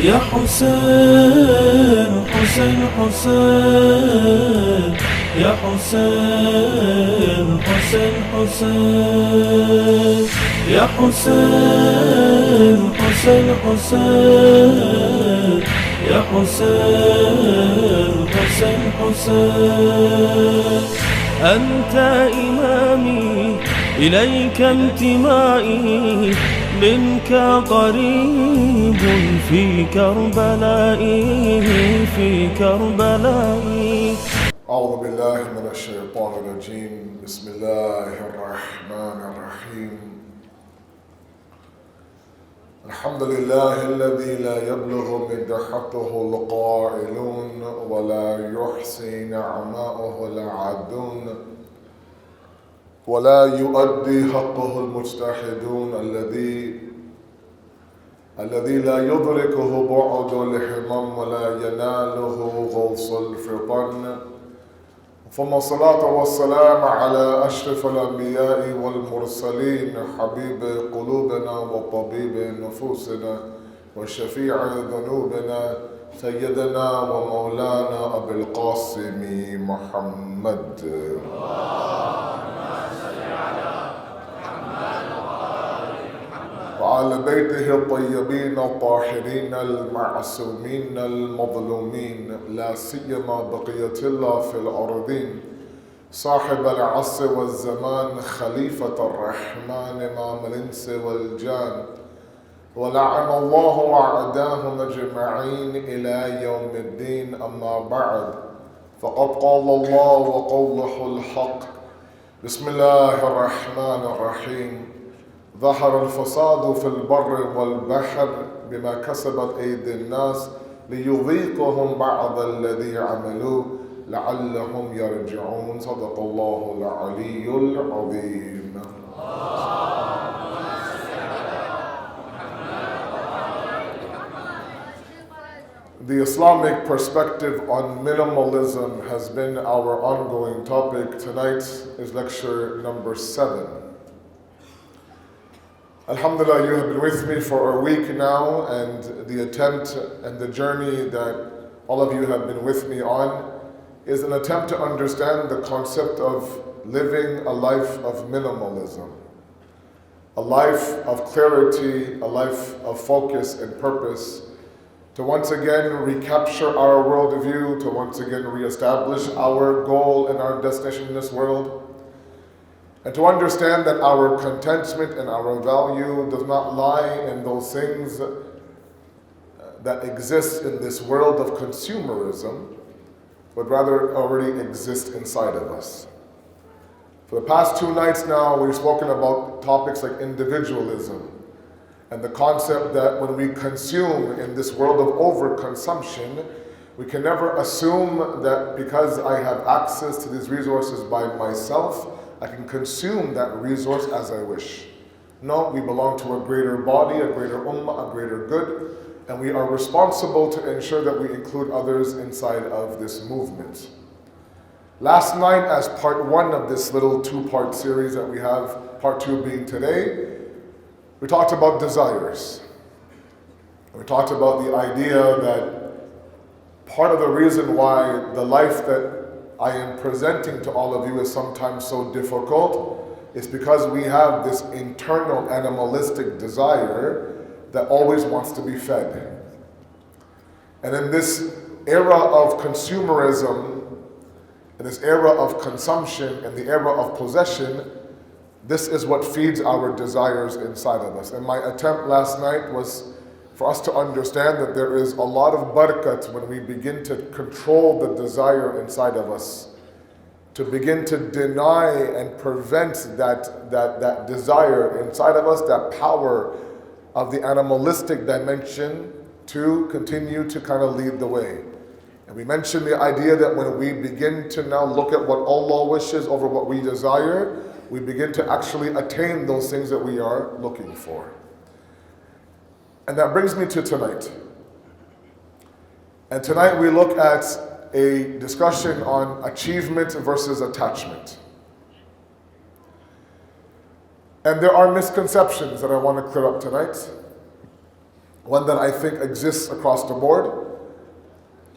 يا حسين حسين حسين يا حسين حسين حسين يا حسين حسين حسين يا حسين حسين حسين أنت إمامي إليك انتمائي منك قريب في كربلائي في كربلائي. أعوذ بالله من الشيطان الرجيم. بسم الله الرحمن الرحيم. الحمد لله الذي لا يبلغ مدحته القائلون ولا يحصي نعماءه العادون ولا يؤدي حقه المجتهدون الذي لا يدركه بعد الحمم ولا يناله غوص الفطن. ثم الصلاة والسلام على أشرف الأنبياء والمرسلين حبيب قلوبنا وطبيب نفوسنا وشفيع ذنوبنا سيدنا ومولانا أبي القاسم محمد. وعلى بيته الطيبين الطاهرين المعصومين المظلومين لا سيما بقية الله في الأرضين صاحب العصر والزمان خليفة الرحمن إمام الإنس والجان ولعن الله أعداهم أجمعين إلى يوم الدين. أما بعد فقد قال الله وقوله الحق. بسم الله الرحمن الرحيم. ظهر الفساد في البر والبحر بما كسبت أيدي الناس ليذيقهم بعض الذي عملوا لعلهم يرجعون. صدق الله العلي العظيم. The Islamic perspective on minimalism has been our ongoing topic. Tonight is lecture number 7. Alhamdulillah, you have been with me for a week now, and the attempt and the journey that all of you have been with me on is an attempt to understand the concept of living a life of minimalism, a life of clarity, a life of focus and purpose, to once again recapture our worldview, to once again reestablish our goal and our destination in this world, and to understand that our contentment and our value does not lie in those things that exist in this world of consumerism, but rather already exist inside of us. For the past 2 nights now, we've spoken about topics like individualism and the concept that when we consume in this world of overconsumption, we can never assume that because I have access to these resources by myself, I can consume that resource as I wish. No, we belong to a greater body, a greater ummah, a greater good, and we are responsible to ensure that we include others inside of this movement. Last night, as part 1 of this little 2-part series that we have, part 2 being today, we talked about desires. We talked about the idea that part of the reason why the life that I am presenting to all of you is sometimes so difficult is because we have this internal animalistic desire that always wants to be fed. And in this era of consumerism, in this era of consumption, in the era of possession, this is what feeds our desires inside of us. And my attempt last night was for us to understand that there is a lot of barakat when we begin to control the desire inside of us, to begin to deny and prevent that desire inside of us, that power of the animalistic dimension to continue to kind of lead the way. And we mentioned the idea that when we begin to now look at what Allah wishes over what we desire, we begin to actually attain those things that we are looking for. And that brings me to tonight. And tonight we look at a discussion on achievement versus attachment. And there are misconceptions that I want to clear up tonight. one that I think exists across the board.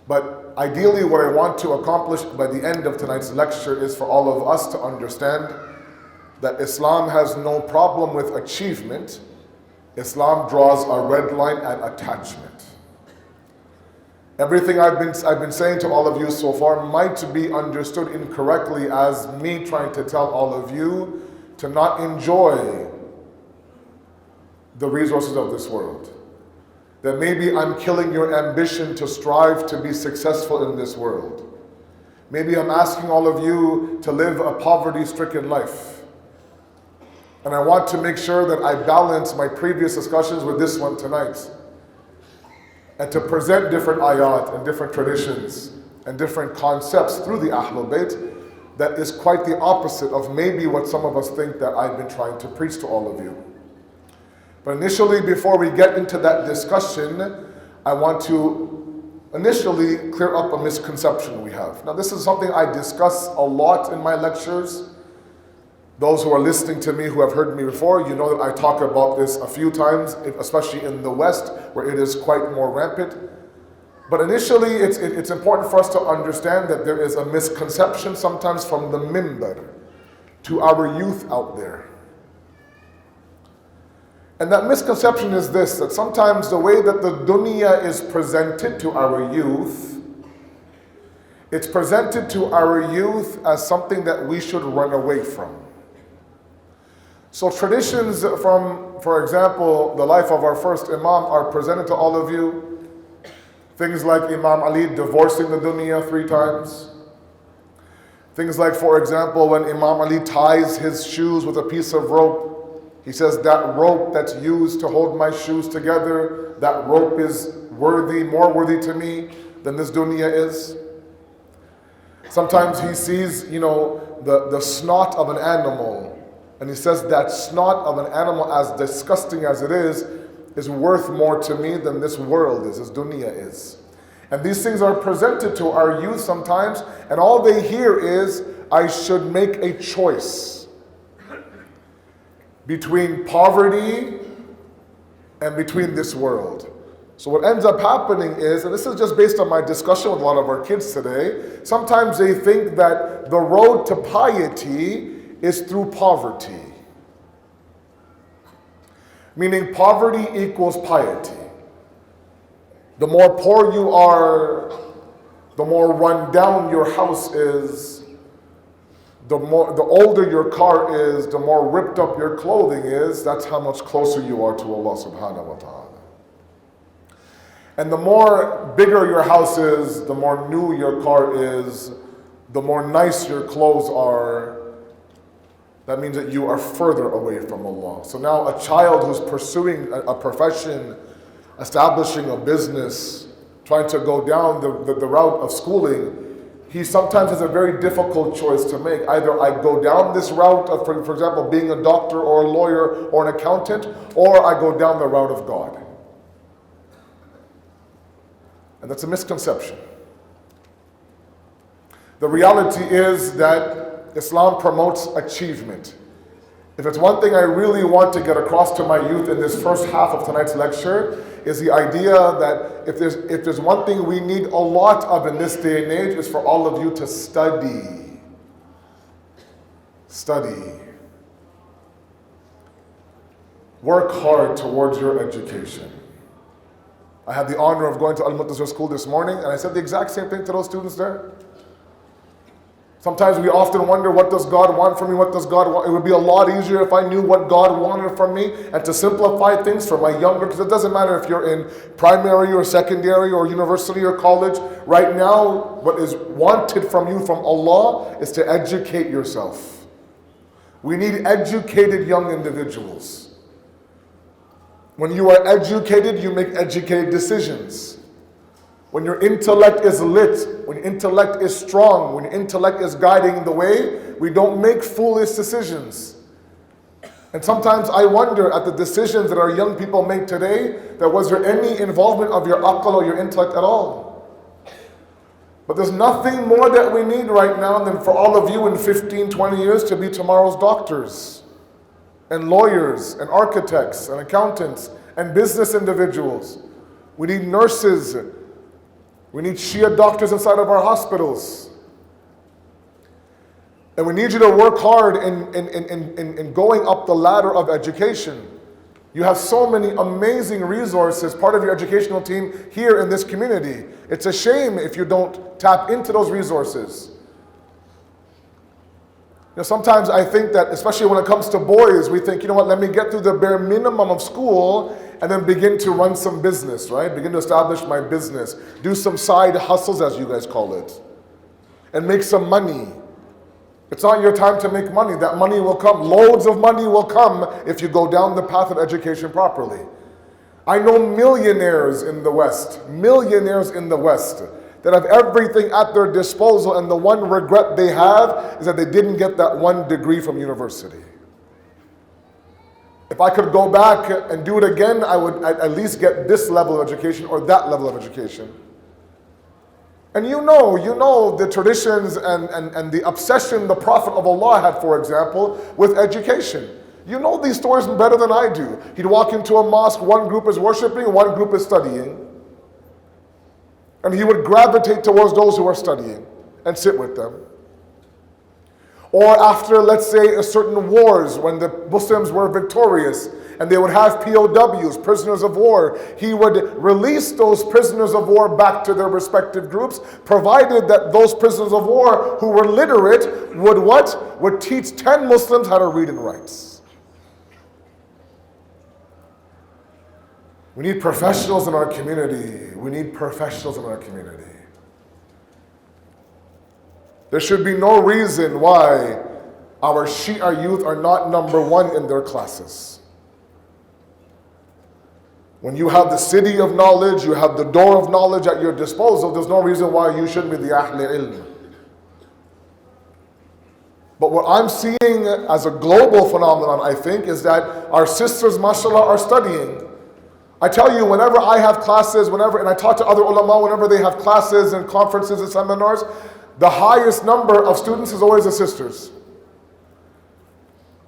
But ideally, what I want to accomplish by the end of tonight's lecture is for all of us to understand that Islam has no problem with achievement. Islam draws a red line at attachment. Everything I've been saying to all of you so far might be understood incorrectly as me trying to tell all of you to not enjoy the resources of this world. That maybe I'm killing your ambition to strive to be successful in this world. Maybe I'm asking all of you to live a poverty-stricken life. And I want to make sure that I balance my previous discussions with this one tonight. And to present different ayat and different traditions and different concepts through the Ahlul Bayt that is quite the opposite of maybe what some of us think that I've been trying to preach to all of you. But initially, before we get into that discussion, I want to initially clear up a misconception we have. Now, this is something I discuss a lot in my lectures. Those who are listening to me, who have heard me before, you know that I talk about this a few times, especially in the West, where it is quite more rampant. But initially, it's important for us to understand that there is a misconception sometimes from the minbar to our youth out there. And that misconception is this, that sometimes the way that the dunya is presented to our youth, it's presented to our youth as something that we should run away from. So traditions from, for example, the life of our first Imam are presented to all of you. Things like Imam Ali divorcing the dunya 3 times. Things like, for example, when Imam Ali ties his shoes with a piece of rope, he says, that rope that's used to hold my shoes together, that rope is worthy, more worthy to me than this dunya is. Sometimes he sees, the snot of an animal, and he says that snot of an animal, as disgusting as it is worth more to me than this world is, this dunya is. And these things are presented to our youth sometimes, and all they hear is, I should make a choice between poverty and between this world. So what ends up happening is, and this is just based on my discussion with a lot of our kids today, sometimes they think that the road to piety is through poverty. Meaning poverty equals piety. The more poor you are, the more run down your house is, the older your car is, the more ripped up your clothing is, that's how much closer you are to Allah subhanahu wa ta'ala. And the more bigger your house is, the more new your car is, the more nice your clothes are, that means that you are further away from Allah. So now a child who's pursuing a profession, establishing a business, trying to go down the route of schooling, he sometimes has a very difficult choice to make. Either I go down this route of, for example, being a doctor or a lawyer or an accountant, or I go down the route of God. And that's a misconception. The reality is that Islam promotes achievement. If it's one thing I really want to get across to my youth in this first half of tonight's lecture, is the idea that if there's one thing we need a lot of in this day and age, is for all of you to study. Study. Work hard towards your education. I had the honor of going to Al-Muntazir school this morning, and I said the exact same thing to those students there. Sometimes we often wonder, what does God want from me? What does God want? It would be a lot easier if I knew what God wanted from me, and to simplify things for my younger, because it doesn't matter if you're in primary or secondary or university or college. Right now, what is wanted from you from Allah is to educate yourself. We need educated young individuals. When you are educated, you make educated decisions. When your intellect is lit, when your intellect is strong, when your intellect is guiding the way, we don't make foolish decisions. And sometimes I wonder at the decisions that our young people make today, that was there any involvement of your aql or your intellect at all? But there's nothing more that we need right now than for all of you in 15, 20 years to be tomorrow's doctors and lawyers and architects and accountants and business individuals. We need nurses. We need Shia doctors inside of our hospitals. And we need you to work hard in going up the ladder of education. You have so many amazing resources, part of your educational team here in this community. It's a shame if you don't tap into those resources. Sometimes I think that, especially when it comes to boys, we think, you know what, let me get through the bare minimum of school and then begin to run some business, right? Begin to establish my business. Do some side hustles, as you guys call it. And make some money. It's not your time to make money. That money will come. Loads of money will come if you go down the path of education properly. I know millionaires in the West, that have everything at their disposal, and the one regret they have is that they didn't get that one degree from university. If I could go back and do it again, I would at least get this level of education or that level of education. And you know the traditions and the obsession the Prophet of Allah had, for example, with education. You know these stories better than I do. He'd walk into a mosque, one group is worshiping, one group is studying. And he would gravitate towards those who are studying and sit with them. Or after, let's say, a certain wars, when the Muslims were victorious and they would have POWs, prisoners of war, he would release those prisoners of war back to their respective groups, provided that those prisoners of war who were literate would what? Would teach 10 Muslims how to read and write. We need professionals in our community. We need professionals in our community. There should be no reason why our Shia youth are not number one in their classes. When you have the city of knowledge, you have the door of knowledge at your disposal, there's no reason why you shouldn't be the Ahl Ilm. But what I'm seeing as a global phenomenon, I think, is that our sisters, mashallah, are studying. I tell you, whenever I have classes, and I talk to other ulama, whenever they have classes and conferences and seminars, the highest number of students is always the sisters.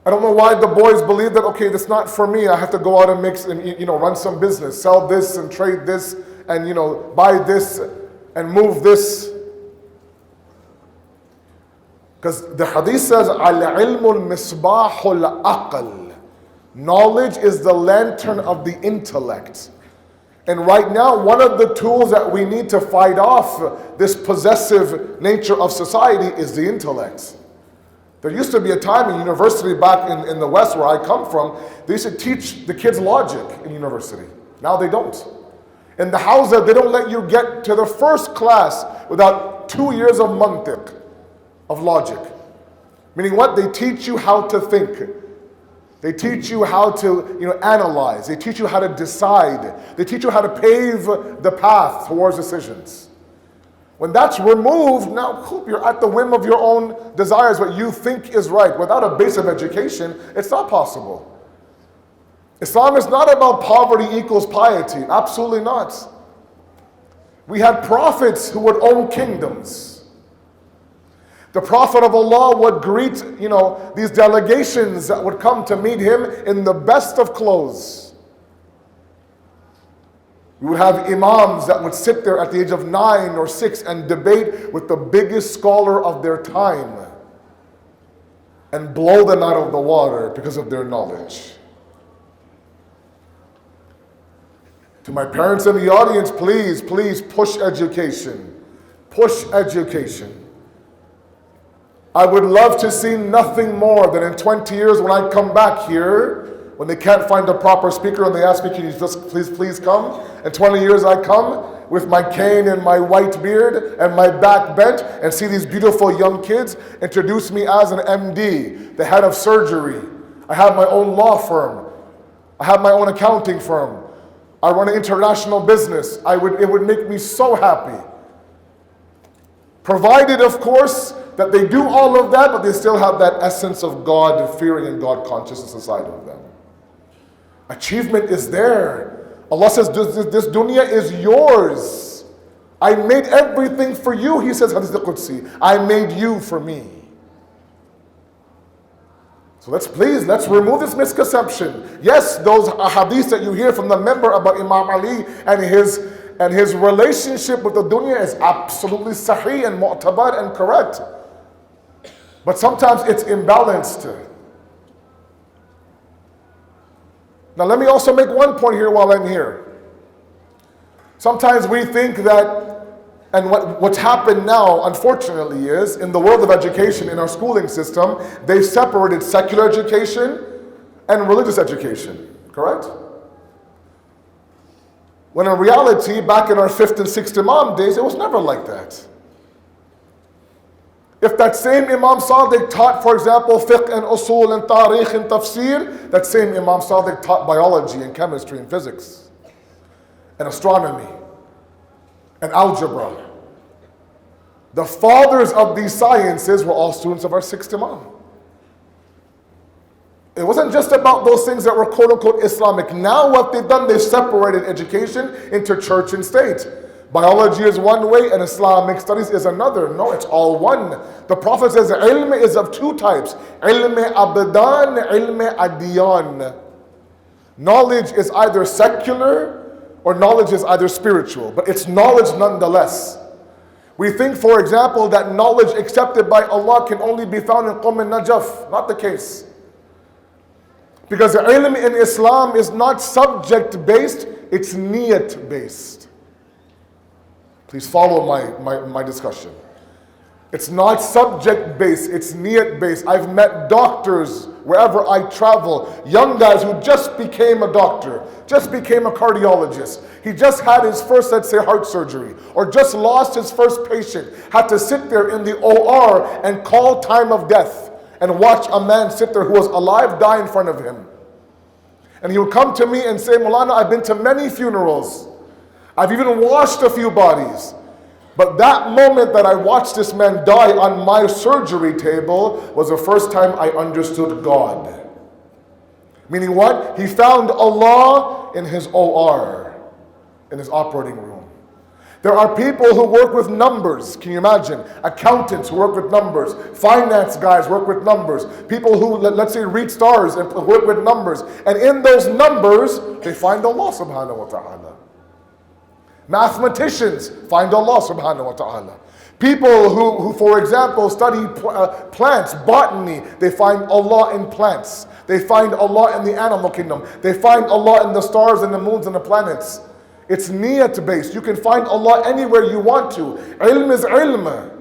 I don't know why the boys believe that, okay, that's not for me. I have to go out and mix and, run some business, sell this and trade this and, buy this and move this. Because the hadith says, al-ilmul misbahul aql. Knowledge is the lantern of the intellect. And right now, one of the tools that we need to fight off this possessive nature of society is the intellect. There used to be a time in university back in the West where I come from, they used to teach the kids logic in university. Now they don't. In the Hausa, they don't let you get to the first class without 2 years of mantiq, of logic. Meaning what? They teach you how to think. They teach you how to analyze. They teach you how to decide. They teach you how to pave the path towards decisions. When that's removed, now you're at the whim of your own desires, what you think is right. Without a base of education, it's not possible. Islam is not about poverty equals piety. Absolutely not. We had prophets who would own kingdoms. The Prophet of Allah would greet, these delegations that would come to meet him in the best of clothes. We would have imams that would sit there at the age of 9 or 6 and debate with the biggest scholar of their time and blow them out of the water because of their knowledge. To my parents in the audience, please push education. Push education. I would love to see nothing more than in 20 years when I come back here, when they can't find a proper speaker and they ask me, can you just please come? In 20 years I come with my cane and my white beard and my back bent and see these beautiful young kids introduce me as an MD, the head of surgery. I have my own law firm. I have my own accounting firm. I run an international business. It would make me so happy. Provided, of course, that they do all of that, but they still have that essence of God fearing and God consciousness inside of them. Achievement is there. Allah says, this dunya is yours. I made everything for you, he says, Hadith al-Qudsi. I made you for me. So let's remove this misconception. Yes, those hadiths that you hear from the member about Imam Ali and his relationship with the dunya is absolutely sahih and mu'tabar and correct. But sometimes it's imbalanced. Now let me also make one point here while I'm here. Sometimes we think that, and what's happened now, unfortunately, is in the world of education, in our schooling system, they've separated secular education and religious education, correct? When in reality, back in our 5th and 6th Imam days, it was never like that. If that same Imam Sadiq taught, for example, fiqh and usul and tarikh and tafsir, that same Imam Sadiq taught biology and chemistry and physics and astronomy and algebra. The fathers of these sciences were all students of our 6th Imam. It wasn't just about those things that were quote unquote Islamic. Now what they've done, they've separated education into church and state. Biology is one way and Islamic studies is another. No, it's all one. The Prophet says ilm is of two types. Ilm abdan, ilm adiyan. Knowledge is either secular or knowledge is either spiritual, but it's knowledge nonetheless. We think, for example, that knowledge accepted by Allah can only be found in Qawm al-Najaf. Not the case. Because the ilm in Islam is not subject-based, it's niyat-based. Please follow my discussion. It's not subject-based, it's niyat-based. I've met doctors wherever I travel, young guys who just became a doctor, just became a cardiologist. He just had his first, let's say, heart surgery, or just lost his first patient, had to sit there in the OR and call time of death and watch a man sit there who was alive die in front of him. And he would come to me and say, Maulana, I've been to many funerals. I've even washed a few bodies. But that moment that I watched this man die on my surgery table was the first time I understood God. Meaning what? He found Allah in his OR, in his operating room. There are people who work with numbers. Can you imagine? Accountants who work with numbers. Finance guys work with numbers. People who, let's say, read stars and work with numbers. And in those numbers, they find Allah subhanahu wa ta'ala. Mathematicians find Allah subhanahu wa ta'ala. People who, for example, study plants, botany, they find Allah in plants. They find Allah in the animal kingdom. They find Allah in the stars and the moons and the planets. It's niyat based. You can find Allah anywhere you want to. Ilm is ilm.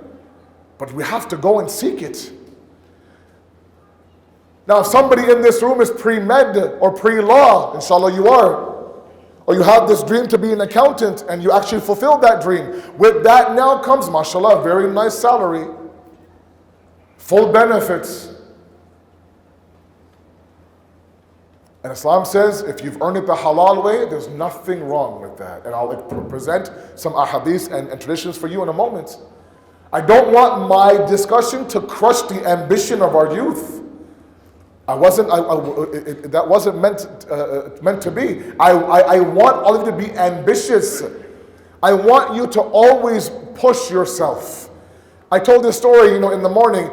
But we have to go and seek it. Now, if somebody in this room is pre-med or pre-law, inshallah you are, or you have this dream to be an accountant and you actually fulfilled that dream, with that now comes, mashallah, very nice salary, full benefits. And Islam says if you've earned it the halal way, there's nothing wrong with that. And I'll present some ahadith and traditions for you in a moment. I don't want my discussion to crush the ambition of our youth. That wasn't meant to be. I want all of you to be ambitious. I want you to always push yourself. I told this story, in the morning.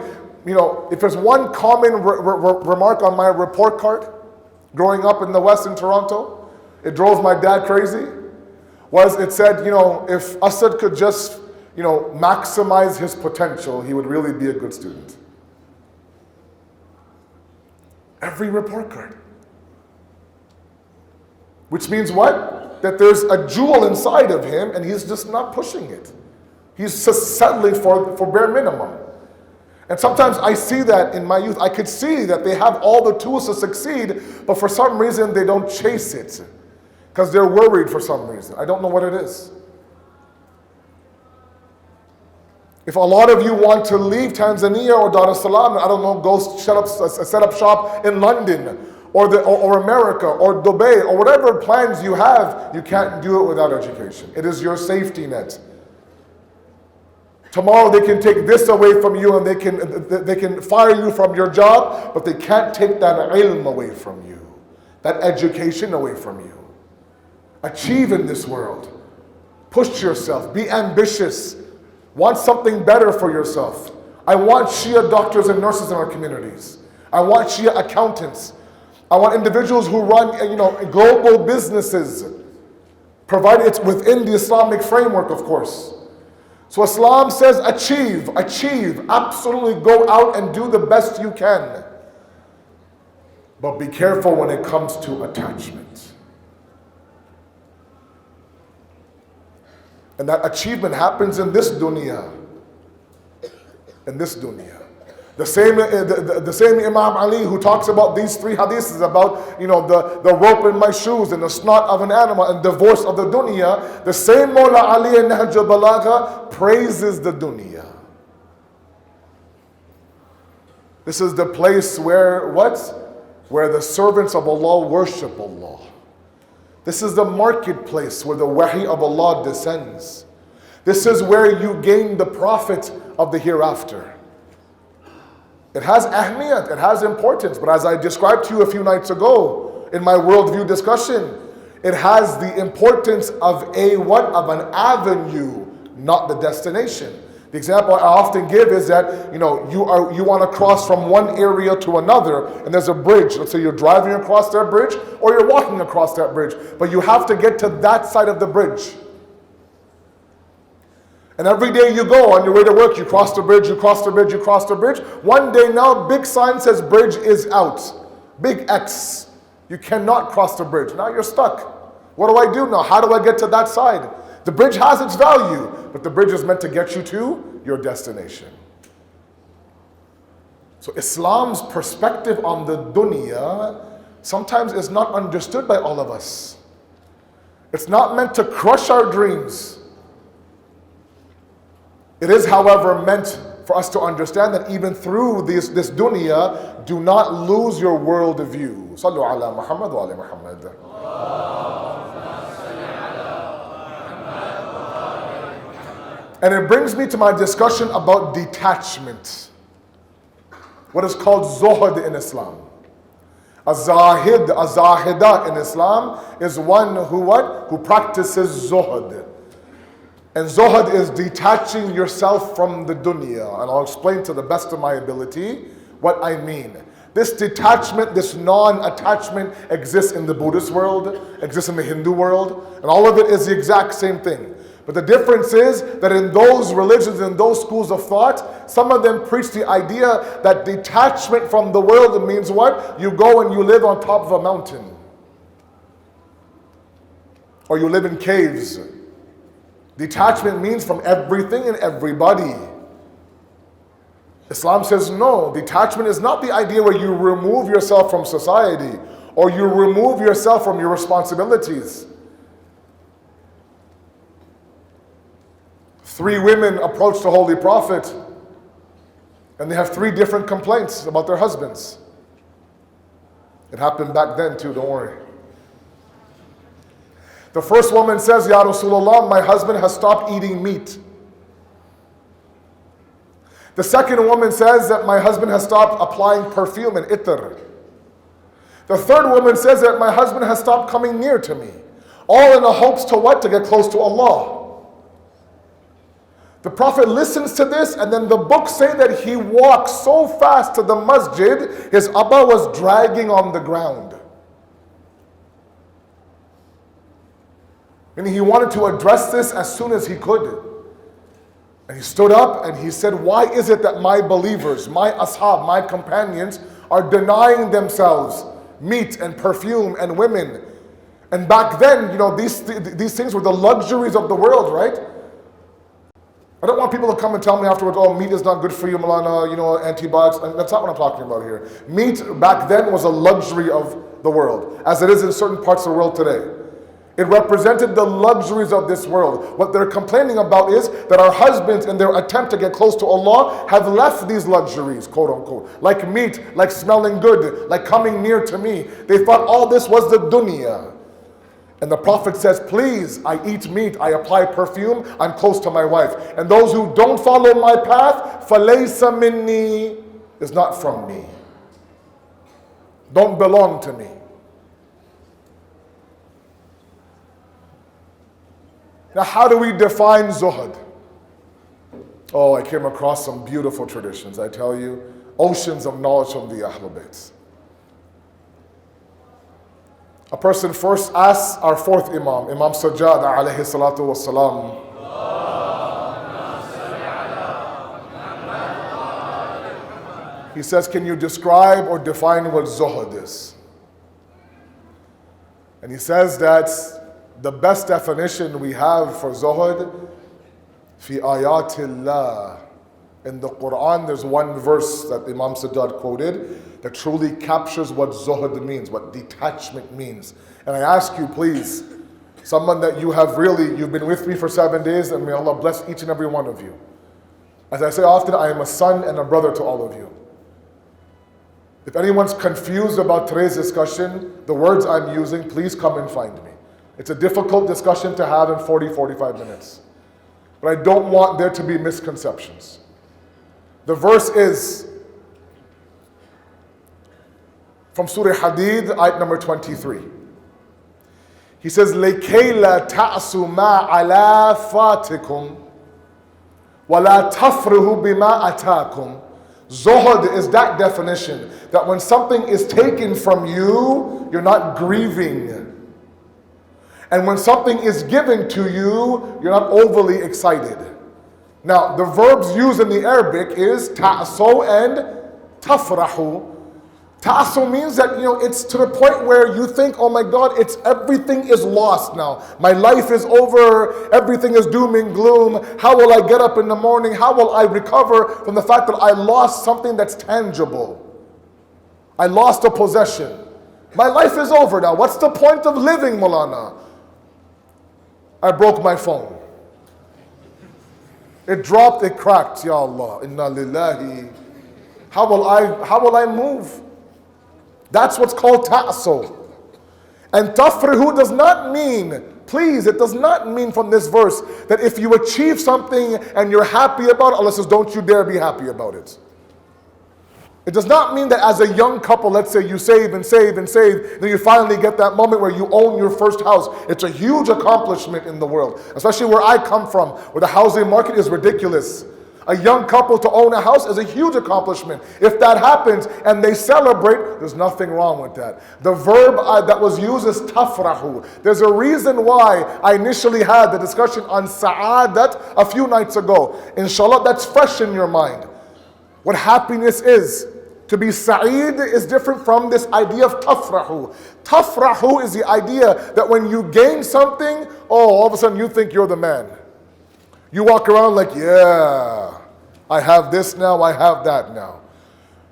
If there's one common remark on my report card, growing up in the West in Toronto, it drove my dad crazy. It said, if Asad could just, maximize his potential, he would really be a good student. Every report card. Which means what? That there's a jewel inside of him and he's just not pushing it. He's just settling for bare minimum. And sometimes I see that in my youth. I could see that they have all the tools to succeed, but for some reason they don't chase it. Because they're worried for some reason. I don't know what it is. If a lot of you want to leave Tanzania or Dar es Salaam, I don't know, go set up shop in London or America or Dubai or whatever plans you have, you can't do it without education. It is your safety net. Tomorrow they can take this away from you and they can fire you from your job, but they can't take that ilm away from you, that education away from you. Achieve in this world. Push yourself. Be ambitious. Want something better for yourself. I want Shia doctors and nurses in our communities. I want Shia accountants. I want individuals who run, global businesses, provided it's within the Islamic framework, of course. So Islam says achieve, absolutely go out and do the best you can. But be careful when it comes to attachment. And that achievement happens in this dunya. In this dunya. The same Imam Ali who talks about these three hadiths about, the rope in my shoes and the snot of an animal and divorce of the dunya. The same Mawla Ali in Nahj al-Balagha praises the dunya. This is the place where what? Where the servants of Allah worship Allah. This is the marketplace where the wahi of Allah descends. This is where you gain the profit of the hereafter. It has ahmiyat, it has importance, but as I described to you a few nights ago in my worldview discussion, it has the importance of of an avenue, not the destination. The example I often give is that, you want to cross from one area to another, and there's a bridge. Let's say you're driving across that bridge, or you're walking across that bridge, but you have to get to that side of the bridge. And every day you go on your way to work, you cross the bridge, you cross the bridge, you cross the bridge. One day now, big sign says bridge is out. Big X. You cannot cross the bridge. Now you're stuck. What do I do now? How do I get to that side? The bridge has its value, but the bridge is meant to get you to your destination. So Islam's perspective on the dunya sometimes is not understood by all of us. It's not meant to crush our dreams. It is, however, meant for us to understand that even through this dunya, do not lose your world view. Sallu ala Muhammad wa ala Muhammad. And it brings me to my discussion about detachment. What is called zuhud in Islam. A zahida in Islam is one who practices zuhud. And zuhud is detaching yourself from the dunya. And I'll explain to the best of my ability what I mean. This detachment, this non-attachment exists in the Buddhist world, exists in the Hindu world, and all of it is the exact same thing. But the difference is that in those religions, in those schools of thought, some of them preach the idea that detachment from the world means what? You go and you live on top of a mountain. Or you live in caves. Detachment means from everything and everybody. Islam says no, detachment is not the idea where you remove yourself from society or you remove yourself from your responsibilities. 3 women approach the Holy Prophet and they have 3 different complaints about their husbands. It happened back then too, don't worry. The first woman says, Ya Rasulullah, my husband has stopped eating meat. The second woman says that my husband has stopped applying perfume and itr. The third woman says that my husband has stopped coming near to me. All in the hopes to what? To get close to Allah. The Prophet listens to this, and then the books say that he walked so fast to the masjid, his abba was dragging on the ground. And he wanted to address this as soon as he could. And he stood up and he said, why is it that my believers, my ashab, my companions are denying themselves meat and perfume and women? And back then, these things were the luxuries of the world, right? I don't want people to come and tell me afterwards, oh, meat is not good for you, Malana, antibiotics. And that's not what I'm talking about here. Meat back then was a luxury of the world, as it is in certain parts of the world today. It represented the luxuries of this world. What they're complaining about is that our husbands, in their attempt to get close to Allah, have left these luxuries, quote unquote. Like meat, like smelling good, like coming near to me. They thought all this was the dunya. And the Prophet says, please, I eat meat, I apply perfume, I'm close to my wife. And those who don't follow my path, فَلَيْسَ مِنِّي, is not from me. Don't belong to me. Now, how do we define zuhud? Oh, I came across some beautiful traditions. I tell you, oceans of knowledge from the Ahlul Bayt. A person first asks our fourth Imam, Imam Sajjad alayhi salatu wassalam, he says, can you describe or define what zuhud is? And he says that the best definition we have for zuhud, fi ayatillah. In the Quran, there's one verse that Imam Sayyid quoted that truly captures what zuhud means, what detachment means. And I ask you, please, someone that you've been with me for 7 days, and may Allah bless each and every one of you. As I say often, I am a son and a brother to all of you. If anyone's confused about today's discussion, the words I'm using, please come and find me. It's a difficult discussion to have in 40, 45 minutes. But I don't want there to be misconceptions. The verse is from Surah Hadid, ayat number 23. He says, لَكَيْ لَا تَعْسُوا مَا عَلَى فَاتِكُمْ وَلَا تَفْرِهُ بِمَا أَتَاكُمْ. Zuhud is that definition, that when something is taken from you, you're not grieving. And when something is given to you, you're not overly excited. Now, the verbs used in the Arabic is ta'aso and tafrahu. Ta'aso means that, it's to the point where you think, oh my God, everything is lost now. My life is over. Everything is doom and gloom. How will I get up in the morning? How will I recover from the fact that I lost something that's tangible? I lost a possession. My life is over now. What's the point of living, Mulana? I broke my phone. It dropped, it cracked. Ya Allah, inna lillahi. How will I move? That's what's called ta'aso. And tafrihu does not mean, please, it does not mean from this verse that if you achieve something and you're happy about it, Allah says, don't you dare be happy about it. It does not mean that as a young couple, let's say you save and save and save, then you finally get that moment where you own your first house. It's a huge accomplishment in the world, especially where I come from, where the housing market is ridiculous. A young couple to own a house is a huge accomplishment. If that happens and they celebrate, there's nothing wrong with that. The verb that was used is tafrahu. There's a reason why I initially had the discussion on sa'adat a few nights ago. Inshallah, that's fresh in your mind. What happiness is. To be Sayyid is different from this idea of tafrahu. Tafrahu is the idea that when you gain something, all of a sudden you think you're the man. You walk around like, yeah, I have this now, I have that now.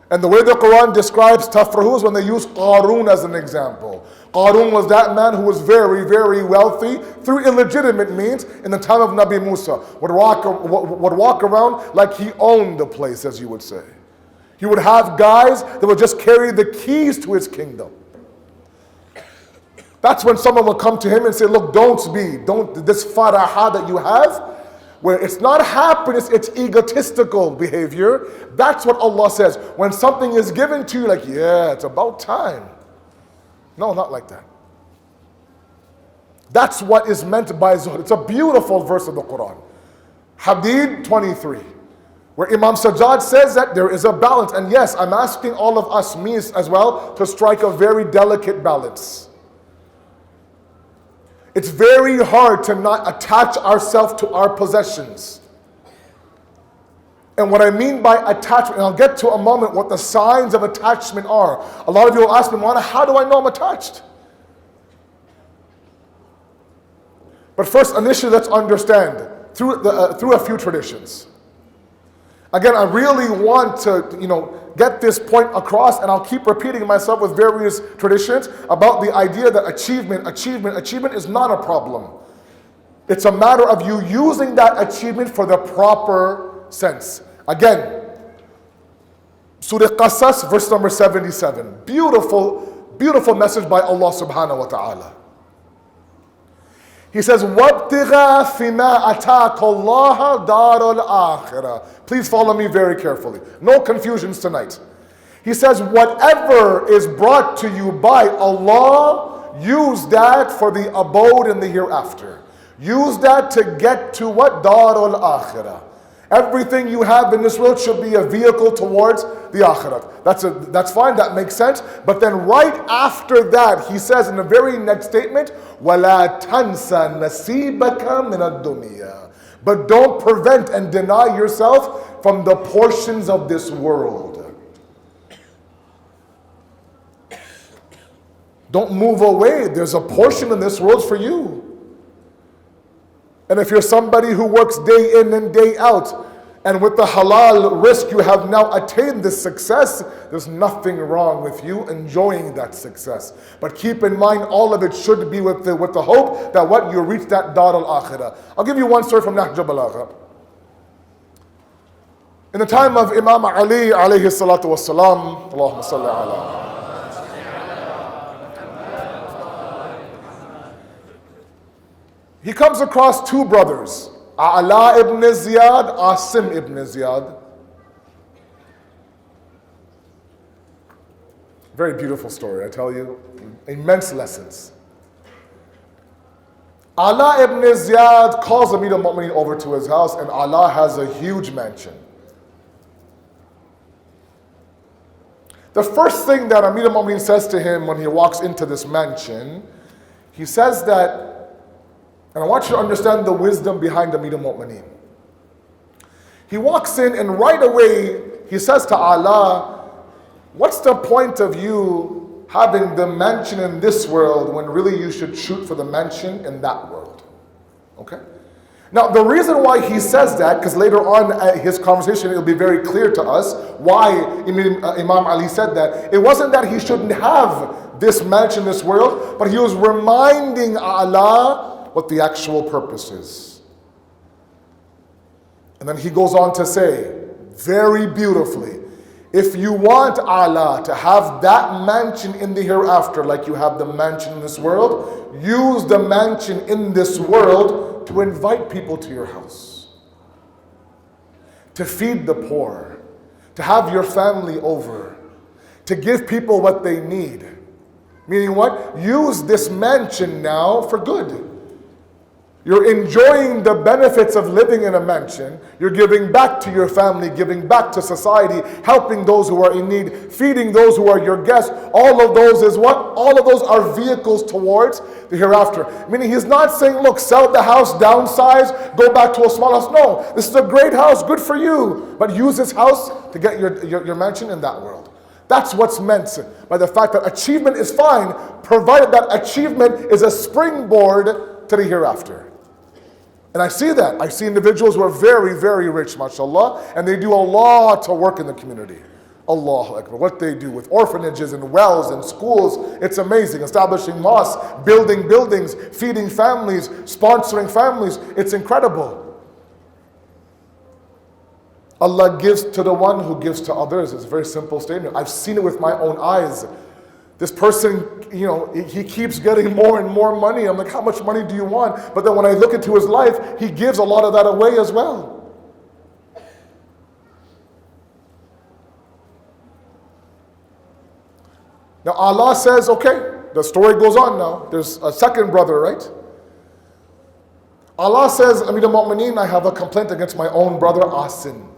And the way the Quran describes tafrahu is when they use Qarun as an example. Qarun was that man who was very, very wealthy through illegitimate means in the time of Nabi Musa. Would walk around like he owned the place, as you would say. He would have guys that would just carry the keys to his kingdom. That's when someone would come to him and say, look, this faraha that you have, where it's not happiness, it's egotistical behavior. That's what Allah says. When something is given to you, like, yeah, it's about time. No, not like that. That's what is meant by zuhud. It's a beautiful verse of the Quran. Hadid 23. Where Imam Sajjad says that there is a balance. And yes, I'm asking all of us, me as well, to strike a very delicate balance. It's very hard to not attach ourselves to our possessions. And what I mean by attachment, and I'll get to a moment what the signs of attachment are. A lot of you will ask me, Mwana, how do I know I'm attached? But first, initially, let's understand through a few traditions. Again, I really want to, get this point across, and I'll keep repeating myself with various traditions about the idea that achievement is not a problem. It's a matter of you using that achievement for the proper sense. Again, Surah Qasas, verse number 77. Beautiful, beautiful message by Allah subhanahu wa ta'ala. He says, وَابْتِغَى فِمَا أَتَاكَ اللَّهَ دَارَ الْآخِرَةِ. Please follow me very carefully. No confusions tonight. He says, whatever is brought to you by Allah, use that for the abode in the hereafter. Use that to get to what? Dar al-akhirah. Everything you have in this world should be a vehicle towards the akhirat. That's fine, that makes sense. But then right after that, he says in the very next statement, وَلَا تَنْسَ نَصِيبَكَ مِنَ الدُّنْيَا. But don't prevent and deny yourself from the portions of this world. Don't move away. There's a portion in this world for you. And if you're somebody who works day in and day out, and with the halal risk you have now attained this success, there's nothing wrong with you enjoying that success. But keep in mind, all of it should be with the hope that what you reach that dar al-akhirah. I'll give you one story from Nahj al-Balagha. In the time of Imam Ali alayhi salatu wassalam, Allahumma salli ala. He comes across two brothers, A'la ibn Ziyad, Asim ibn Ziyad. Very beautiful story, I tell you. Immense lessons. A'la ibn Ziyad calls Amir al-Mu'mineen over to his house, and A'la has a huge mansion. The first thing that Amir al-Mu'mineen says to him when he walks into this mansion, he says that, and I want you to understand the wisdom behind Amir al-Mu'mineen. He walks in and right away he says to Allah, what's the point of you having the mansion in this world when really you should shoot for the mansion in that world? Okay? Now the reason why he says that, because later on his conversation it'll be very clear to us why Imam Ali said that. It wasn't that he shouldn't have this mansion in this world, but he was reminding Allah what the actual purpose is. And then he goes on to say, very beautifully, if you want Allah to have that mansion in the hereafter like you have the mansion in this world, use the mansion in this world to invite people to your house, to feed the poor, to have your family over, to give people what they need. Meaning what? Use this mansion now for good. You're enjoying the benefits of living in a mansion. You're giving back to your family, giving back to society, helping those who are in need, feeding those who are your guests. All of those is what? All of those are vehicles towards the hereafter. Meaning he's not saying, look, sell the house, downsize, go back to a small house. No, this is a great house, good for you. But use this house to get your mansion in that world. That's what's meant by the fact that achievement is fine, provided that achievement is a springboard to the hereafter. And I see that. I see individuals who are very, very rich, mashallah, and they do a lot to work in the community. Allahu Akbar. What they do with orphanages and wells and schools, it's amazing. Establishing mosques, building buildings, feeding families, sponsoring families. It's incredible. Allah gives to the one who gives to others. It's a very simple statement. I've seen it with my own eyes. This person, he keeps getting more and more money. I'm like, how much money do you want? But then when I look into his life, he gives a lot of that away as well. Now Allah says, okay, the story goes on now. There's a second brother, right? Allah says, Amir al-Mu'mineen, I have a complaint against my own brother Asim.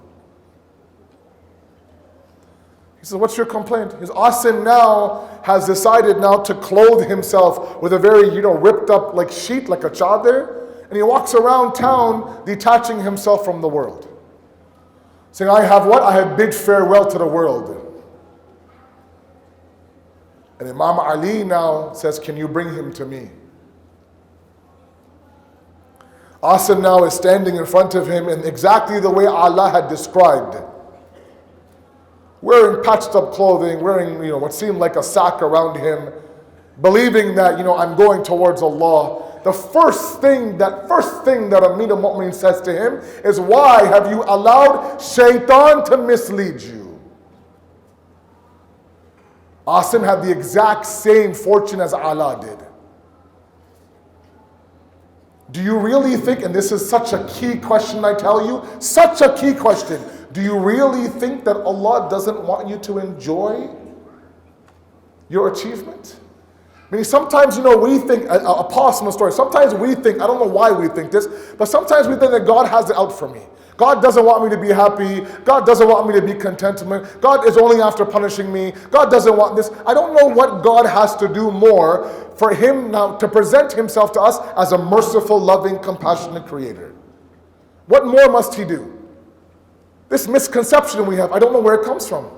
He says, what's your complaint? His Asim now has decided now to clothe himself with a very, ripped up like sheet, like a chadar, and he walks around town detaching himself from the world. Saying, I have what? I have bid farewell to the world. And Imam Ali now says, can you bring him to me? Asim now is standing in front of him in exactly the way Allah had described. Wearing patched up clothing, wearing what seemed like a sack around him, believing that I'm going towards Allah. The first thing that Amir al-Mu'mineen says to him is, why have you allowed shaitan to mislead you? Asim had the exact same fortune as Allah did. Do you really think, and this is such a key question I tell you, such a key question, do you really think that Allah doesn't want you to enjoy your achievement? I mean, sometimes, we think, a personal story, sometimes we think, I don't know why we think this, but sometimes we think that God has it out for me. God doesn't want me to be happy. God doesn't want me to be contentment. God is only after punishing me. God doesn't want this. I don't know what God has to do more for him now to present himself to us as a merciful, loving, compassionate creator. What more must he do? This misconception we have, I don't know where it comes from.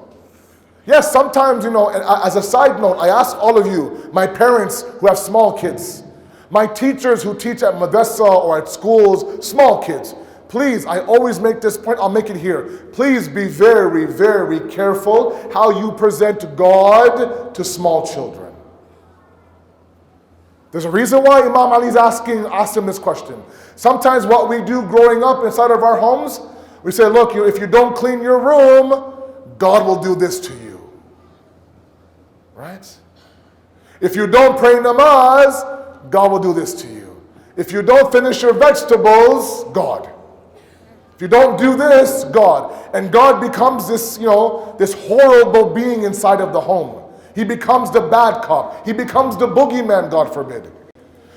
Yes, sometimes, as a side note, I ask all of you, my parents who have small kids, my teachers who teach at madrasa or at schools, small kids, please, I always make this point, I'll make it here. Please be very, very careful how you present God to small children. There's a reason why Imam Ali asked him this question. Sometimes what we do growing up inside of our homes, we say, look, if you don't clean your room, God will do this to you. Right? If you don't pray namaz, God will do this to you. If you don't finish your vegetables, God. If you don't do this, God. And God becomes this, this horrible being inside of the home. He becomes the bad cop. He becomes the boogeyman, God forbid.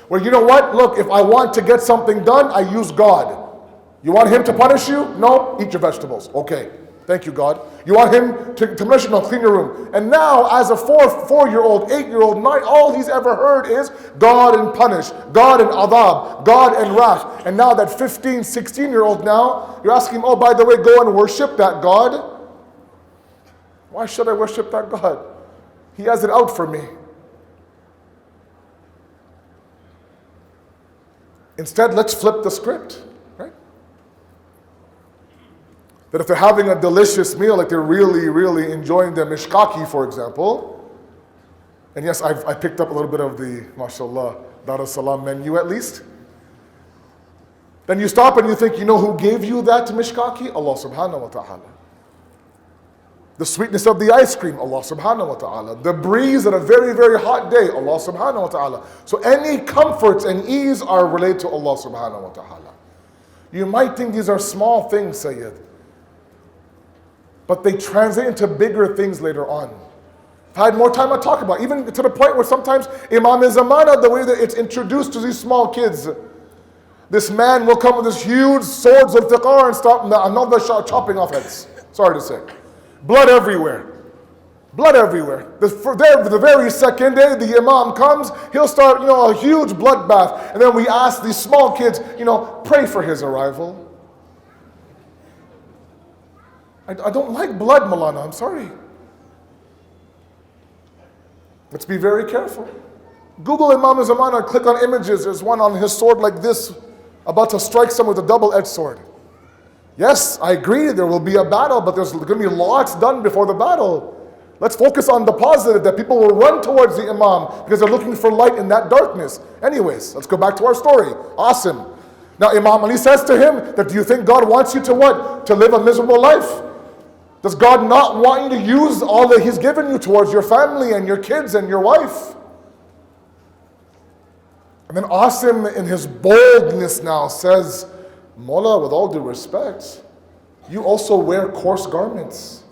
Well, you know what? Look, if I want to get something done, I use God. You want him to punish you? No, eat your vegetables. Okay. Thank you, God. You want him to punish you? No, clean your room. And now, as a 4-year-old, 8-year-old, 9, all he's ever heard is God and punish, God and adab, God and wrath. And now that 15, 16-year-old now, you're asking him, oh, by the way, go and worship that God. Why should I worship that God? He has it out for me. Instead, let's flip the script. That if they're having a delicious meal, like they're really, really enjoying their mishkaki, for example, and yes, I picked up a little bit of the, mashallah, Dar es Salaam menu at least, then you stop and you think, you know who gave you that mishkaki? Allah subhanahu wa ta'ala. The sweetness of the ice cream, Allah subhanahu wa ta'ala. The breeze on a very, very hot day, Allah subhanahu wa ta'ala. So any comforts and ease are related to Allah subhanahu wa ta'ala. You might think these are small things, Sayyid, but they translate into bigger things later on. If I had more time, I'd talk about it. Even to the point where sometimes Imam Zamana, the way that it's introduced to these small kids, this man will come with this huge swords of fiqar and start another chopping off heads. Sorry to say. Blood everywhere. Blood everywhere. The very second day the Imam comes, he'll start, a huge bloodbath. And then we ask these small kids, pray for his arrival. I don't like blood, Malana, I'm sorry. Let's be very careful. Google Imam Zamana, click on images. There's one on his sword like this, about to strike someone with a double-edged sword. Yes, I agree, there will be a battle, but there's going to be lots done before the battle. Let's focus on the positive, that people will run towards the Imam because they're looking for light in that darkness. Anyways, let's go back to our story. Awesome. Now Imam Ali says to him, that do you think God wants you to what? To live a miserable life? Does God not want you to use all that He's given you towards your family and your kids and your wife? And then Asim, in his boldness now, says, Mullah, with all due respect, you also wear coarse garments.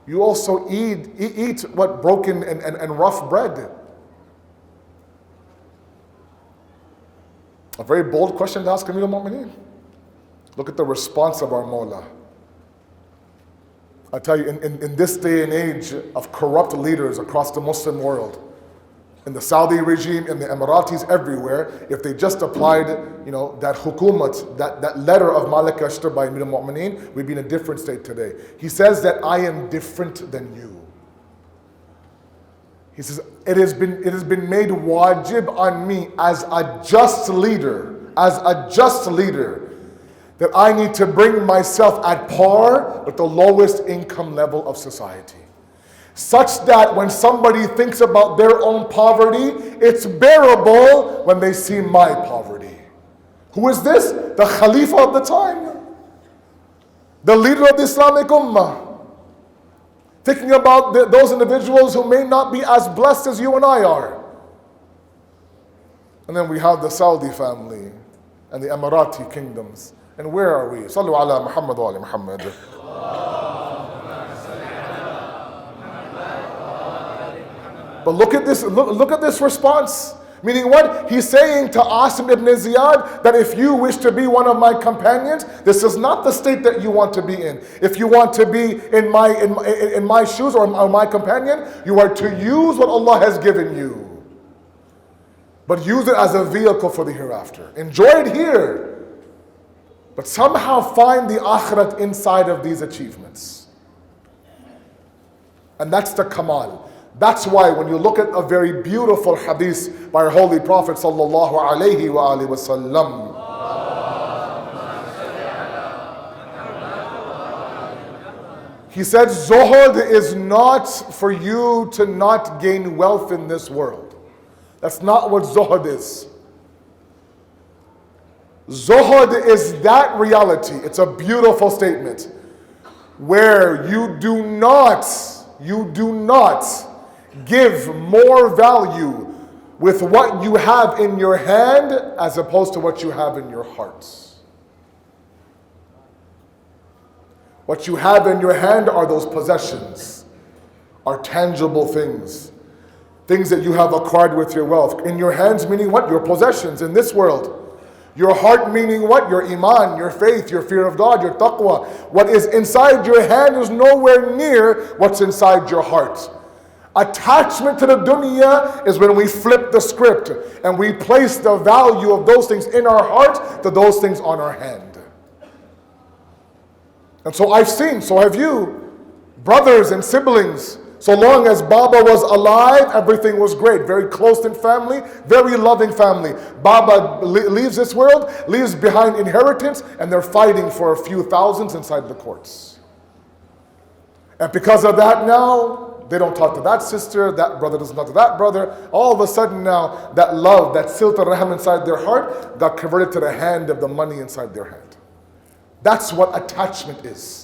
You also eat what, broken and rough bread. A very bold question to ask Amir al-Mu'mineen. Look at the response of our Mawla. I tell you, in this day and age of corrupt leaders across the Muslim world, in the Saudi regime, in the Emiratis, everywhere, if they just applied, that hukumat, that letter of Malik Ashtar by Amir al-Mu'mineen, we'd be in a different state today. He says that I am different than you. He says, it has been made wajib on me as a just leader, that I need to bring myself at par with the lowest income level of society. Such that when somebody thinks about their own poverty, it's bearable when they see my poverty. Who is this? The Khalifa of the time. The leader of the Islamic Ummah. Thinking about those individuals who may not be as blessed as you and I are. And then we have the Saudi family and the Emirati kingdoms. And where are we? Sallu ala Muhammad wa ali Muhammad. But look at this response. Meaning what? He's saying to Asim ibn Ziyad that if you wish to be one of my companions, this is not the state that you want to be in. If you want to be in my shoes or my companion, you are to use what Allah has given you. But use it as a vehicle for the hereafter. Enjoy it here. But somehow find the akhirat inside of these achievements. And that's the kamal. That's why when you look at a very beautiful hadith by our Holy Prophet sallallahu alaihi wasallam, he said, Zuhud is not for you to not gain wealth in this world. That's not what zuhud is. Zuhud is that reality. It's a beautiful statement where you do not give more value with what you have in your hand as opposed to what you have in your heart. What you have in your hand are those possessions, are tangible things. Things that you have acquired with your wealth. In your hands meaning what? Your possessions in this world. Your heart meaning what? Your iman, your faith, your fear of God, your taqwa. What is inside your hand is nowhere near what's inside your heart. Attachment to the dunya is when we flip the script and we place the value of those things in our heart to those things on our hand. And so I've seen, so have you, brothers and siblings. So long as Baba was alive, everything was great. Very close in family, very loving family. Baba leaves this world, leaves behind inheritance, and they're fighting for a few thousands inside the courts. And because of that now, they don't talk to that sister, that brother doesn't talk to that brother. All of a sudden now, that love, that silt al-rahim inside their heart got converted to the hand of the money inside their hand. That's what attachment is.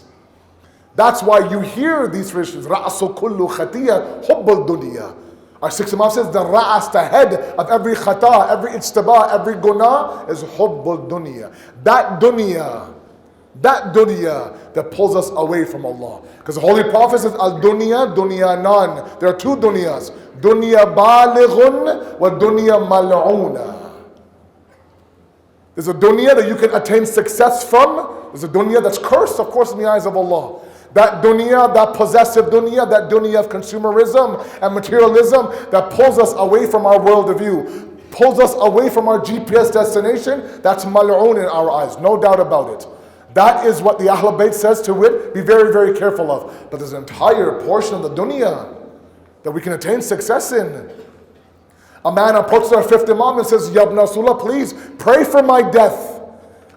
That's why you hear these traditions. Ra'asu kullu khatiya hubbul dunya. Our sixth Imam says the ra'as, the head of every khata, every ijtibah, every guna is hubbul dunya. That dunya that pulls us away from Allah. Because the Holy Prophet says al-dunya, dunyanan. There are two dunyas. Dunya balighun wa dunya mal'una. There's a dunya that you can attain success from. There's a dunya that's cursed, of course, in the eyes of Allah. That dunya, that possessive dunya, that dunya of consumerism and materialism that pulls us away from our world of view, pulls us away from our GPS destination, that's mal'oon in our eyes, no doubt about it. That is what the Ahlul Bayt says to it, be very, very careful of. But there's an entire portion of the dunya that we can attain success in. A man approaches our fifth Imam and says, Ya Ibn Rasulullah, please pray for my death.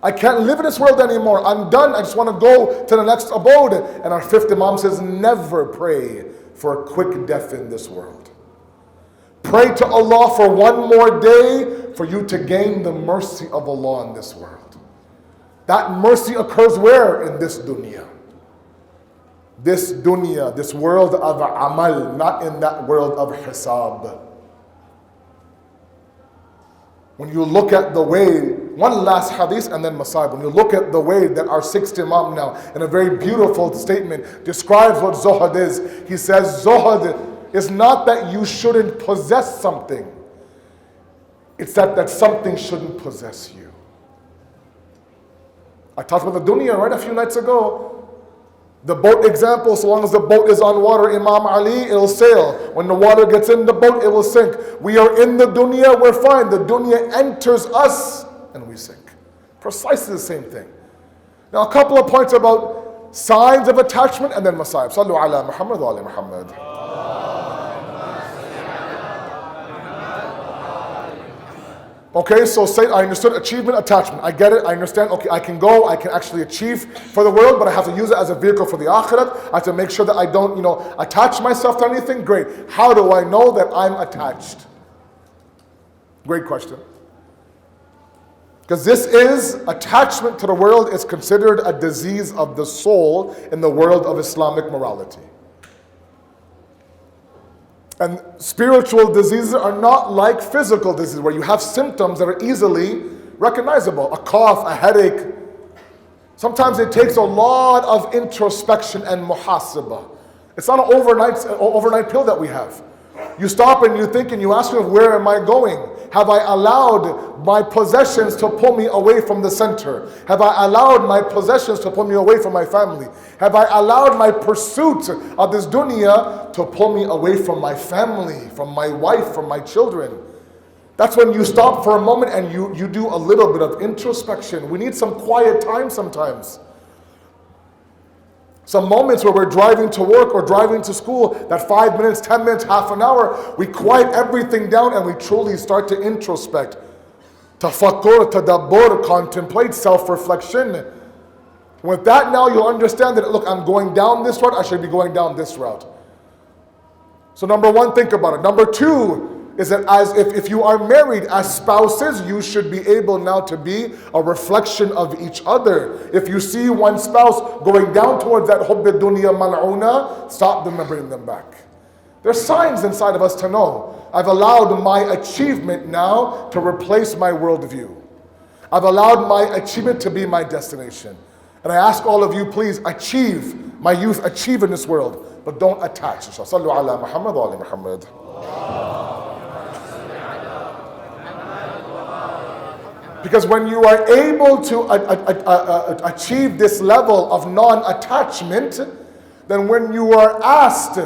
I can't live in this world anymore. I'm done. I just want to go to the next abode. And our fifth Imam says, never pray for a quick death in this world. Pray to Allah for one more day for you to gain the mercy of Allah in this world. That mercy occurs where? In this dunya. This dunya, this world of amal, not in that world of hisab. When you look at the way, one last hadith and then Masayib. When you look at the way that our sixth Imam now, in a very beautiful statement, describes what zuhud is. He says, zuhud is not that you shouldn't possess something. It's that something shouldn't possess you. I talked about the dunya, right, a few nights ago. The boat example, so long as the boat is on water, Imam Ali, it'll sail. When the water gets in the boat, it will sink. We are in the dunya, we're fine. The dunya enters us and we sink. Precisely the same thing. Now a couple of points about signs of attachment and then Masayib. Sallu ala Muhammad wa ala Muhammad. Okay, so say I understood achievement, attachment. I get it, I understand. Okay, I can go, I can actually achieve for the world, but I have to use it as a vehicle for the akhirat. I have to make sure that I don't, attach myself to anything. Great. How do I know that I'm attached? Great question. Because this is, attachment to the world is considered a disease of the soul in the world of Islamic morality. And spiritual diseases are not like physical diseases where you have symptoms that are easily recognizable. A cough, a headache. Sometimes it takes a lot of introspection and muhasabah. It's not an overnight pill that we have. You stop and you think and you ask yourself, where am I going? Have I allowed my possessions to pull me away from the center? Have I allowed my possessions to pull me away from my family? Have I allowed my pursuit of this dunya to pull me away from my family, from my wife, from my children? That's when you stop for a moment and you do a little bit of introspection. We need some quiet time sometimes. Some moments where we're driving to work or driving to school, that 5 minutes, 10 minutes, half an hour, we quiet everything down and we truly start to introspect. Tafakkur, tadabbur, contemplate, self-reflection. With that now you'll understand that, look, I'm going down this route, I should be going down this route. So number one, think about it. Number two, is that as if you are married as spouses, you should be able now to be a reflection of each other. If you see one spouse going down towards that hubb dunya mal'una, stop them and bring them back. There's signs inside of us to know. I've allowed my achievement now to replace my worldview. I've allowed my achievement to be my destination. And I ask all of you, please achieve, my youth, achieve in this world, but don't attach. Sallu ala Muhammad wa ali Muhammad. Because when you are able to achieve this level of non-attachment, then when you are asked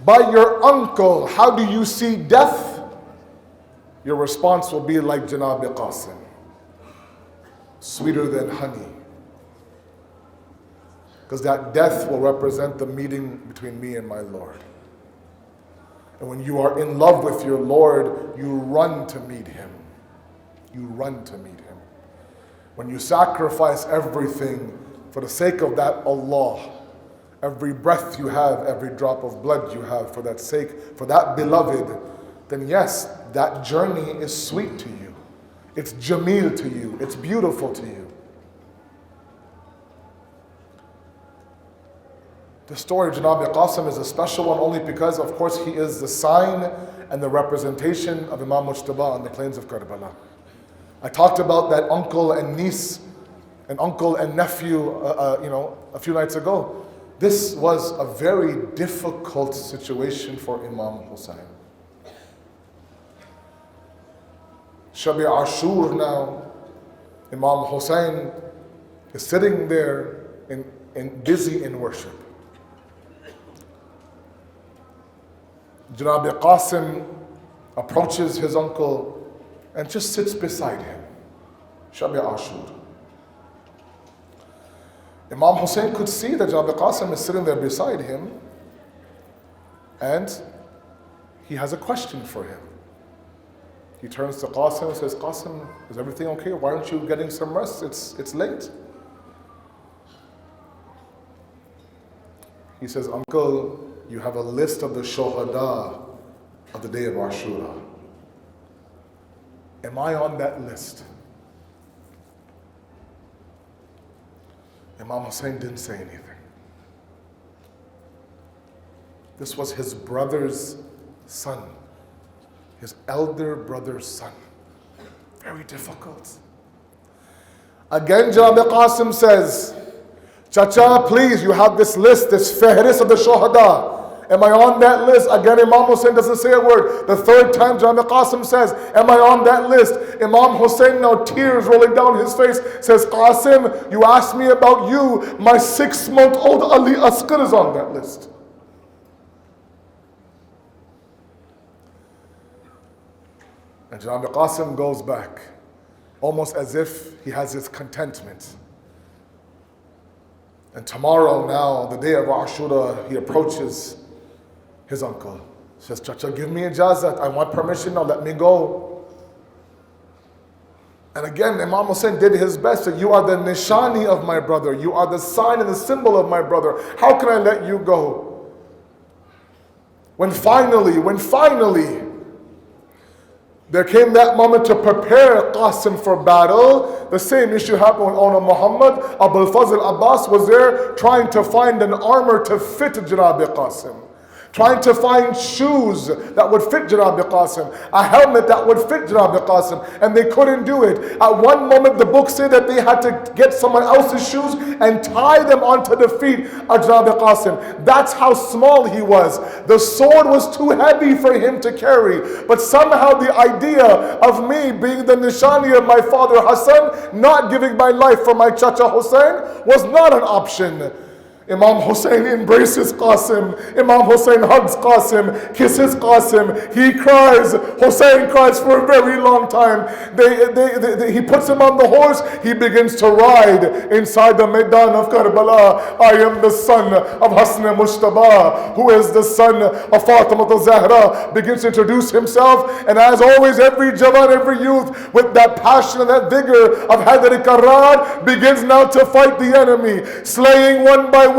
by your uncle, how do you see death? Your response will be like Janab Qasim, sweeter than honey. Because that death will represent the meeting between me and my Lord. And when you are in love with your Lord, you run to meet Him. You run to meet Him. When you sacrifice everything for the sake of that Allah, every breath you have, every drop of blood you have for that sake, for that beloved, then yes, that journey is sweet to you. It's jameel to you. It's beautiful to you. The story of Janab Qasim is a special one only because, of course, he is the sign and the representation of Imam Mujtaba on the plains of Karbala. I talked about that uncle and niece and uncle and nephew a few nights ago. This was a very difficult situation for Imam Hussein. Shabi Ashur now, Imam Hussein is sitting there busy in worship. Janab Qasim approaches his uncle and just sits beside him. Shabi Ashur. Imam Hussein could see that Janab Qasim is sitting there beside him, and he has a question for him. He turns to Qasim and says, Qasim, is everything okay? Why aren't you getting some rest? It's late. He says, Uncle, you have a list of the shuhada of the day of Ashura. Am I on that list? Imam Hussein didn't say anything. This was his brother's son, his elder brother's son. Very difficult. Again, Janab Qasim says, Chacha, please, you have this list, this fehris of the shuhada. Am I on that list? Again, Imam Hussein doesn't say a word. The third time, Janab Qasim says, am I on that list? Imam Hussein, now tears rolling down his face, says, Qasim, you asked me about you. My 6-month-old Ali Asghar is on that list. And Janab Qasim goes back, almost as if he has his contentment. And tomorrow now, the day of Ashura, he approaches his uncle. Says, Chacha, give me ijazat. I want permission now, let me go. And again, Imam Hussein did his best. So you are the nishani of my brother. You are the sign and the symbol of my brother. How can I let you go? When finally, there came that moment to prepare Qasim for battle. The same issue happened with Ona Muhammad. Abul Fazl Abbas was there trying to find an armor to fit Janab Qasim. trying to find shoes that would fit Janab Qasim, a helmet that would fit Janab Qasim, and they couldn't do it. At one moment, the books say that they had to get someone else's shoes and tie them onto the feet of Janab Qasim. That's how small he was. The sword was too heavy for him to carry. But somehow the idea of me being the nishani of my father Hassan, not giving my life for my chacha Hussein, was not an option. Imam Hussein embraces Qasim. Imam Hussein hugs Qasim, kisses Qasim. He cries. Hussein cries for a very long time. He puts him on the horse. He begins to ride inside the Maidan of Karbala. I am the son of Hassan Mushtaba, who is the son of Fatima al-Zahra. Begins to introduce himself. And as always, every Jawan, every youth, with that passion and that vigor of Haydar Karrar, begins now to fight the enemy, slaying one by one,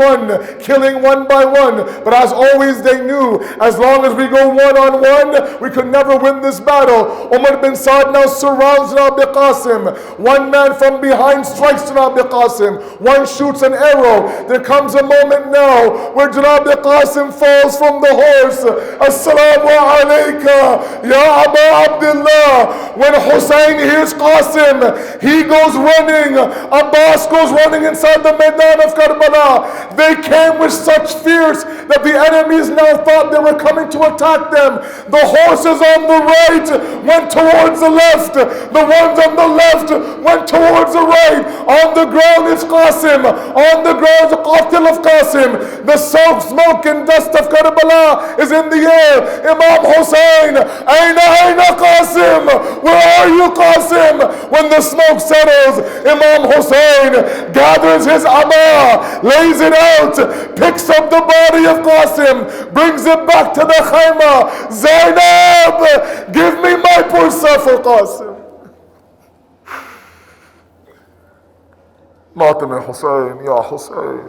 killing one by one. But as always, they knew, as long as we go one-on-one, we could never win this battle. Umar bin Saad now surrounds Janab Qasim. One man from behind strikes Janab Qasim. One shoots an arrow. There comes a moment now where Janab Qasim falls from the horse. Assalamu alayka, ya Aba Abdullah. When Hussein hears Qasim, he goes running. Abbas goes running inside the Maidan of Karbala. They came with such fierce that the enemies now thought they were coming to attack them. The horses on the right went towards the left. The ones on the left went towards the right. On the ground is Qasim. On the ground is the qatil of Qasim. The smoke and dust of Karbala is in the air. Imam Hussein, Aina Qasim? Where are you, Qasim? When the smoke settles, Imam Hussein gathers his ama, lays it out, picks up the body of Qasim, brings it back to the khayma. Zainab, give me my pursa for Qasim. Matam Hussein, Ya Hussein.